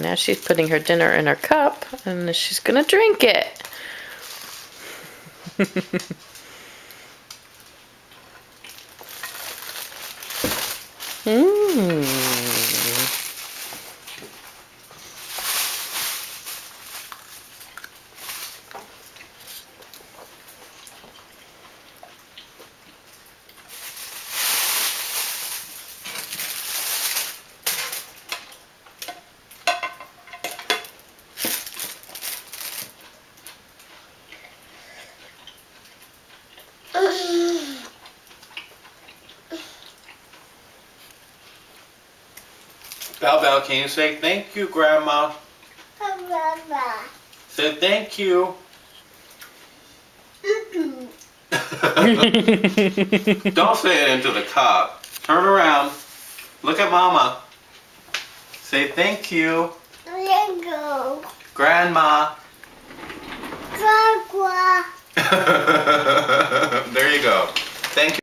now she's putting her dinner in her cup, and she's gonna drink it. Belle, can you say thank you, Grandma? Say thank you. Don't say it into the cup. Turn around. Look at Mama. Say thank you. Grandma. There you go. Thank you.